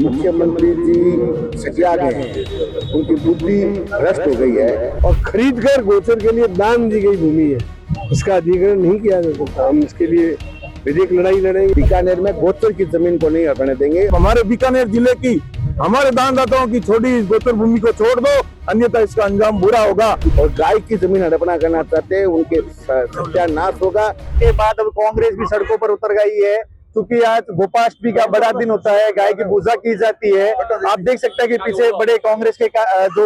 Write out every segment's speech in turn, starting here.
मुख्यमंत्री जी सकिया गए हैं, उनकी बुद्धि भ्रष्ट हो गई है और खरीद कर गोचर के लिए दान दी गई भूमि है, उसका अधिग्रहण नहीं किया जा सकता। हम इसके लिए विधिक लड़ाई लड़ेंगे। बीकानेर में गोचर की जमीन को नहीं हटाने देंगे। हमारे बीकानेर जिले की हमारे दानदाताओं की छोटी गोचर भूमि को छोड़ दो, अन्यथा इसका अंजाम बुरा होगा। और गाय की जमीन हड़पना करना चाहते हैं, उनके सत्यानाश होगा। के बाद अब कांग्रेस भी सड़कों पर उतर गई है, क्योंकि आज गोपाष्टमी का बड़ा दिन होता है, गाय की पूजा की जाती है। आप देख सकते हैं कि पीछे बड़े कांग्रेस के जो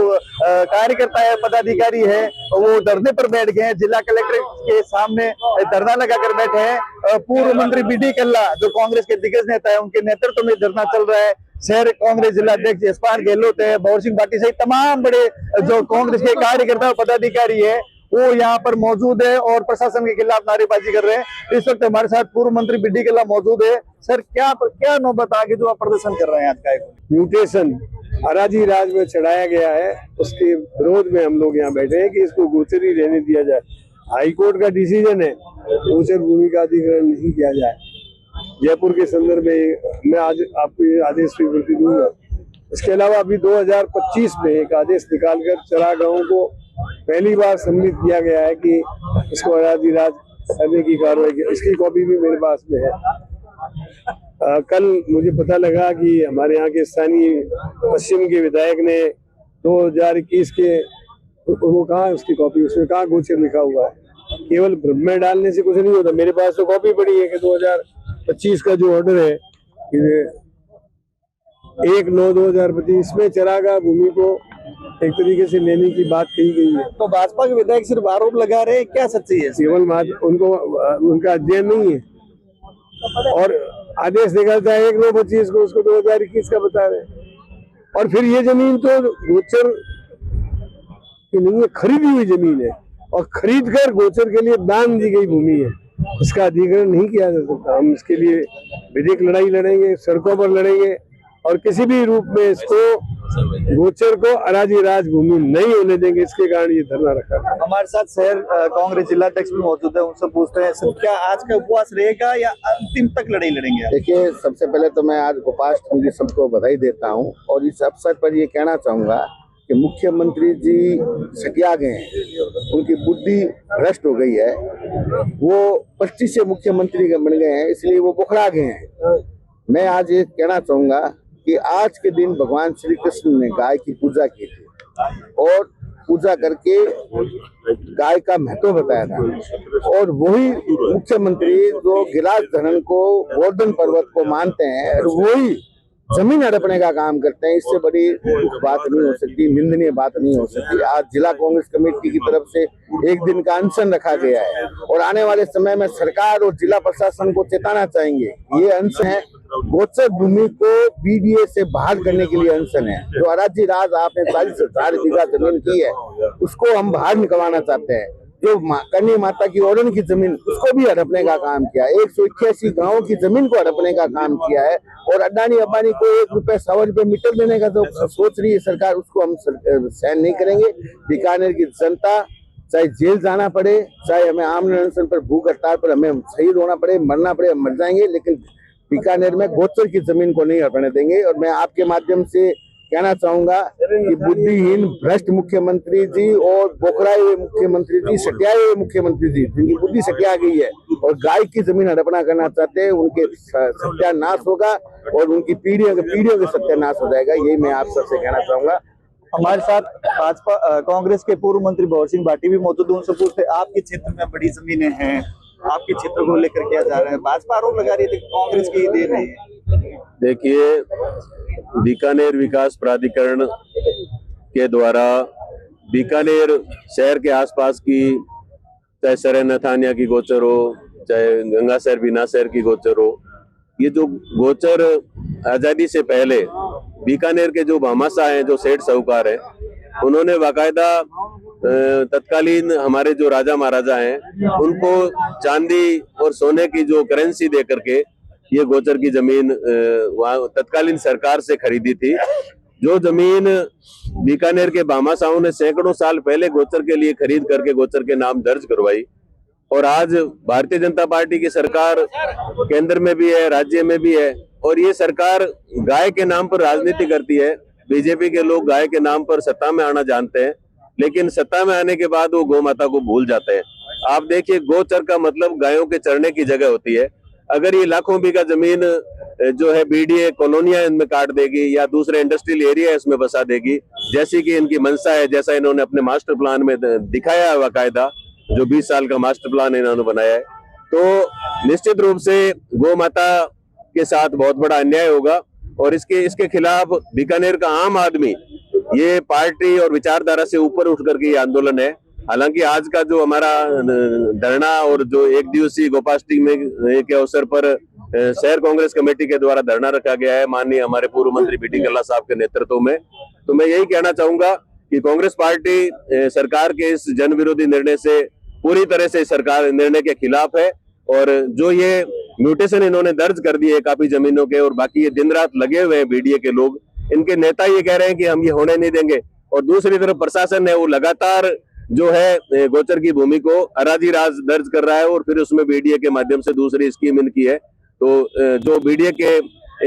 कार्यकर्ता है, पदाधिकारी है, वो धरने पर बैठ गए हैं। जिला कलेक्टर के सामने धरना लगाकर बैठे हैं। पूर्व मंत्री बीडी कल्ला जो कांग्रेस के दिग्गज नेता है, उनके नेतृत्व में धरना चल रहा है। शहर कांग्रेस जिला अध्यक्ष यशपाल गहलोत है, भवर सिंह भाटी सहित तमाम बड़े जो कांग्रेस के कार्यकर्ता पदाधिकारी है वो यहाँ पर मौजूद है और प्रशासन के खिलाफ नारेबाजी कर रहे हैं। इस वक्त हमारे साथ पूर्व मंत्री बीडी कल्ला मौजूद है। सर, क्या नौबत आगे जो आप प्रदर्शन कर रहे हैं आज का? म्यूटेशन अराजी राज में चढ़ाया गया है, उसके विरोध में हम लोग यहाँ बैठे हैं कि इसको गोचरी रहने दिया जाए। हाईकोर्ट का डिसीजन है, गोचर भूमि का अधिग्रहण नहीं किया जाए। जयपुर के संदर्भ में मैं आज आपको ये आदेश स्वीकृति दूंगा। इसके अलावा अभी 2025 में एक आदेश निकालकर चरागाहों को पहली बार सम्मिलित किया गया है कि इसको अराजी राज करने की कार्रवाई की। इसकी कॉपी भी मेरे पास में है। कल मुझे पता लगा कि हमारे यहाँ के स्थानीय पश्चिम के विधायक ने 2021 के वो कहा उसकी कॉपी, उसमें कहा गोचर लिखा हुआ है। केवल भ्रम में डालने से कुछ नहीं होता। मेरे पास तो कॉपी पड़ी है कि 2025 का जो ऑर्डर है 1/9/2025 में चरागाह भूमि को एक तरीके से लेने की बात कही गई है। तो भाजपा के विधायक सिर्फ आरोप लगा रहे हैं, क्या सच्ची है? केवल उनको उनका अध्ययन नहीं है और आदेश निकलता है 1/9/25 को, उसको 2021 का बता रहे हैं। और फिर ये जमीन तो गोचर की नहीं है, खरीदी हुई जमीन है और खरीद कर गोचर के लिए दान दी गई भूमि है, उसका अधिग्रहण नहीं किया जा सकता। हम इसके लिए विधिक लड़ाई लड़ेंगे, सड़कों पर लड़ेंगे और किसी भी रूप में इसको गोचर को अराजी राज भूमि नहीं होने देंगे। इसके कारण ये धरना रखा है। हमारे साथ शहर कांग्रेस जिला अध्यक्ष भी मौजूद है, उनसे पूछते हैं सर, क्या आज का उपवास रहेगा या अंतिम तक लड़ाई लड़ेंगे? देखिए, सबसे पहले तो मैं आज गोपाष्टमी की सबको बधाई देता हूँ और इस अवसर पर ये कहना चाहूंगा कि मुख्यमंत्री जी सकिया गए हैं, उनकी बुद्धि भ्रष्ट हो गई है। वो 25 से मुख्यमंत्री बन गए हैं, इसलिए वो बुखड़ा गए हैं। मैं आज ये कहना चाहूंगा कि आज के दिन भगवान श्री कृष्ण ने गाय की पूजा की थी और पूजा करके गाय का महत्व बताया था। और वही मुख्यमंत्री जो गिरिराज को गोवर्धन पर्वत को मानते हैं और वही जमीन हड़पने का काम करते हैं, इससे बड़ी बात नहीं हो सकती, निंदनीय बात नहीं हो सकती। आज जिला कांग्रेस कमेटी की तरफ से एक दिन का अनशन रखा गया है और आने वाले समय में सरकार और जिला प्रशासन को चेताना चाहेंगे। ये अनशन है, गोचर भूमि को बीडीए से बहाल करने के लिए अनशन है। जो अराजी राज आपने 40,000 बीघा जमीन की है, उसको हम बाहर निकलवाना चाहते हैं। जो कन्या माता की ओरन की जमीन, उसको भी हड़पने का काम किया है। 181 गांवों की जमीन को हड़पने का काम किया है और अडानी अंबानी को 1 रुपए 100 रुपए मीटर देने का जो सोच रही है सरकार, उसको हम सहन नहीं करेंगे। बीकानेर की जनता चाहे जेल जाना पड़े, चाहे हमें आमरण अनशन पर, भूख हड़ताल पर हमें शहीद होना पड़े, मरना पड़े, हम मर जाएंगे, लेकिन बीकानेर में गोचर की जमीन को नहीं हड़पने देंगे। और मैं आपके माध्यम से कहना चाहूंगा कि बुद्धिहीन भ्रष्ट मुख्यमंत्री जी और बोखराए हुए मुख्यमंत्री जी, सटियाए हुए मुख्यमंत्री जी, जिनकी बुद्धि सटिया गई है और गाय की जमीन हड़पना करना चाहते हैं, उनके सत्यानाश होगा और उनकी पीढ़ियों के सत्यानाश हो जाएगा। यही मैं आप सबसे कहना चाहूंगा। हमारे साथ भाजपा कांग्रेस के पूर्व मंत्री भवर सिंह भाटी भी मौजूद है, उनसे पूछते हैं आपके क्षेत्र में बड़ी जमीनें हैं, आपके क्षेत्र को लेकर किया जा रहा है, भाजपा आरोप लगा रही थी कांग्रेस की देन है। देखिए, बीकानेर विकास प्राधिकरण के द्वारा बीकानेर शहर के आसपास की, चाहे सरे नथानिया की गोचर हो, चाहे गंगा शहर बीना शहर की गोचर हो, ये जो गोचर आजादी से पहले बीकानेर के जो भामाशाह हैं, जो सेठ साहूकार हैं, उन्होंने बाकायदा तत्कालीन हमारे जो राजा महाराजा हैं उनको चांदी और सोने की जो करेंसी दे करके ये गोचर की जमीन वहाँ तत्कालीन सरकार से खरीदी थी। जो जमीन बीकानेर के भामाशाहों ने सैकड़ों साल पहले गोचर के लिए खरीद करके गोचर के नाम दर्ज करवाई, और आज भारतीय जनता पार्टी की सरकार केंद्र में भी है, राज्य में भी है, और ये सरकार गाय के नाम पर राजनीति करती है। बीजेपी के लोग गाय के नाम पर सत्ता में आना जानते हैं, लेकिन सत्ता में आने के बाद वो गौ माता को भूल जाते हैं। आप देखिए, गोचर का मतलब गायों के चरने की जगह होती है। अगर ये लाखों बीघा जमीन जो है बीडीए कॉलोनियां इनमें काट देगी या दूसरे इंडस्ट्रियल एरिया इसमें बसा देगी, जैसी कि इनकी मंशा है, जैसा इन्होंने अपने मास्टर प्लान में दिखाया है बाकायदा, जो 20 साल का मास्टर प्लान इन्होंने बनाया है, तो निश्चित रूप से गौ माता के साथ बहुत बड़ा अन्याय होगा। और इसके खिलाफ बीकानेर का आम आदमी, ये पार्टी और विचारधारा से ऊपर उठ करके ये आंदोलन है। हालांकि आज का जो हमारा धरना और जो एक दिवसीय गोपाष्टमी में के अवसर पर शहर कांग्रेस कमेटी के द्वारा धरना रखा गया है माननीय हमारे पूर्व मंत्री बीटी कल्ला साहब के नेतृत्व में, तो मैं यही कहना चाहूंगा कि कांग्रेस पार्टी सरकार के इस जन विरोधी निर्णय से पूरी तरह से सरकार निर्णय के खिलाफ है। और जो ये म्यूटेशन इन्होंने दर्ज कर दिए काफी जमीनों के, और बाकी ये दिन रात लगे हुए हैं बीडीए के लोग, इनके नेता ये कह रहे हैं कि हम ये होने नहीं देंगे, और दूसरी तरफ प्रशासन है वो लगातार जो है गोचर की भूमि को अराजी राज दर्ज कर रहा है, और फिर उसमें बीडीए के माध्यम से दूसरी स्कीम इनकी है। तो जो बीडीए के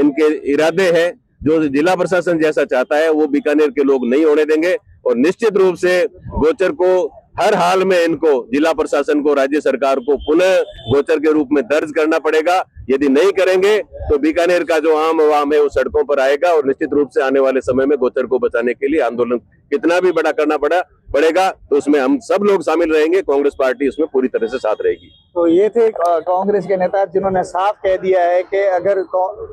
इनके इरादे हैं, जो जिला प्रशासन जैसा चाहता है, वो बीकानेर के लोग नहीं होने देंगे। और निश्चित रूप से गोचर को हर हाल में इनको, जिला प्रशासन को, राज्य सरकार को पुनः गोचर के रूप में दर्ज करना पड़ेगा। यदि नहीं करेंगे तो बीकानेर का जो आम आवाम है वो सड़कों पर आएगा, और निश्चित रूप से आने वाले समय में गोचर को बचाने के लिए आंदोलन कितना भी बड़ा करना पड़ेगा, तो उसमें हम सब लोग शामिल रहेंगे। कांग्रेस पार्टी उसमें पूरी तरह से साथ रहेगी। तो ये थे कांग्रेस के नेता जिन्होंने साफ कह दिया है कि अगर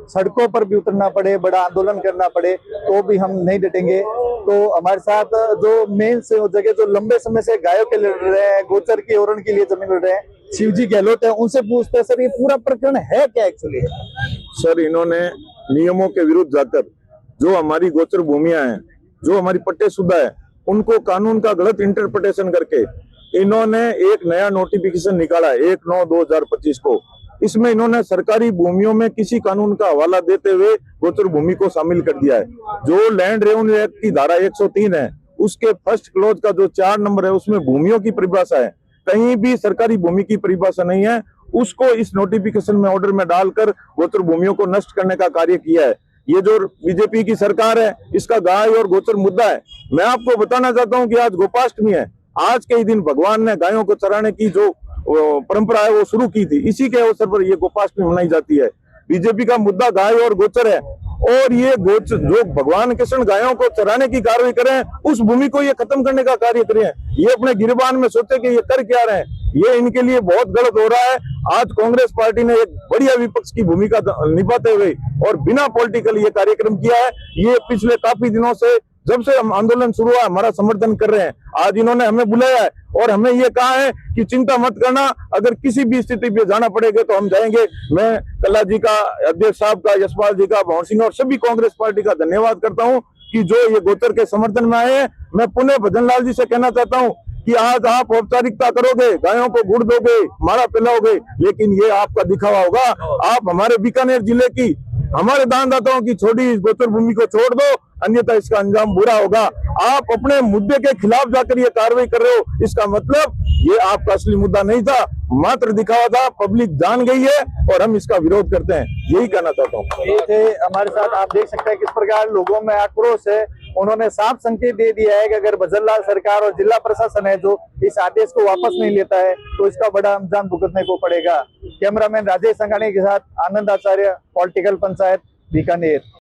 सड़कों पर भी उतरना पड़े, बड़ा आंदोलन करना पड़े, तो भी हम नहीं डटेंगे। तो हमारे साथ जो मेन से जगह जो लंबे समय से गायों के लड़ रहे हैं, गोचर के हरण के लिए जमीन लड़ रहे हैं, शिवजी गहलोत है, उनसे पूछते हैं सर ये पूरा प्रकरण है क्या एक्चुअली? सर, इन्होंने नियमों के विरुद्ध जाकर जो हमारी गोचर भूमियां हैं, जो हमारी पट्टेशुदा है, उनको कानून का गलत इंटरप्रिटेशन करके इन्होंने एक नया नोटिफिकेशन निकाला है 1/9/2025 को। इसमें इन्होंने सरकारी भूमियों में किसी कानून का हवाला देते हुए गोचर भूमि को शामिल कर दिया है। जो लैंड रेवेन्यू एक्ट की धारा 103 है, उसके फर्स्ट क्लोज का जो 4 नंबर है, उसमें भूमियों की परिभाषा है, कहीं भी सरकारी भूमि की परिभाषा नहीं है। उसको इस नोटिफिकेशन में ऑर्डर में डालकर गोचर भूमियों को नष्ट करने का कार्य किया है। ये जो बीजेपी की सरकार है, इसका गाय और गोचर मुद्दा है। मैं आपको बताना चाहता हूं कि आज गोपाष्टमी है। आज के ही दिन भगवान ने गायों को चराने की जो परंपरा है वो शुरू की थी, इसी के अवसर पर ये गोपाष्टमी मनाई जाती है। बीजेपी का मुद्दा गाय और गोचर है, और ये गोचर जो भगवान कृष्ण गायों को चराने की कार्रवाई करें, उस भूमि को ये खत्म करने का कार्य करें। ये अपने गिरबान में सोचे कि ये कर क्या रहे हैं, ये इनके लिए बहुत गलत हो रहा है। आज कांग्रेस पार्टी ने एक बढ़िया विपक्ष की भूमिका निभाते हुए और बिना पॉलिटिकल ये कार्यक्रम किया है। ये पिछले काफी दिनों से, जब से हम आंदोलन शुरू हुआ, हमारा समर्थन कर रहे हैं। आज इन्होंने हमें बुलाया है और हमें ये कहा है कि चिंता मत करना, अगर किसी भी स्थिति पे जाना पड़ेगा तो हम जाएंगे। मैं कल्ला जी का, अध्यक्ष साहब का, यशपाल जी का, भवन सिंह और सभी कांग्रेस पार्टी का धन्यवाद करता हूं कि जो ये गोचर के समर्थन में आए हैं। मैं पुनः भजन लाल जी से कहना चाहता हूं कि आज आप औपचारिकता करोगे, गायों को गुड़ दोगे, माला पिलाओगे, लेकिन ये आपका दिखावा होगा। आप हमारे बीकानेर जिले की, हमारे दानदाताओं की छोड़ी इस गोचर भूमि को छोड़ दो, अन्यथा इसका अंजाम बुरा होगा। आप अपने मुद्दे के खिलाफ जाकर ये कार्रवाई कर रहे हो, इसका मतलब ये आपका असली मुद्दा नहीं था, मात्र दिखावा था। पब्लिक जान गई है और हम इसका विरोध करते हैं, यही कहना चाहता हूँ। ये थे हमारे साथ, आप देख सकते हैं किस प्रकार लोगों में आक्रोश है। उन्होंने साफ संकेत दे दिया है कि अगर भजनलाल सरकार और जिला प्रशासन है जो इस आदेश को वापस नहीं लेता है, तो इसका बड़ा अंजाम भुगतने को पड़ेगा। कैमरामैन राजेश संघानी के साथ आनंद आचार्य, पॉलिटिकल पंचायत, बीकानेर।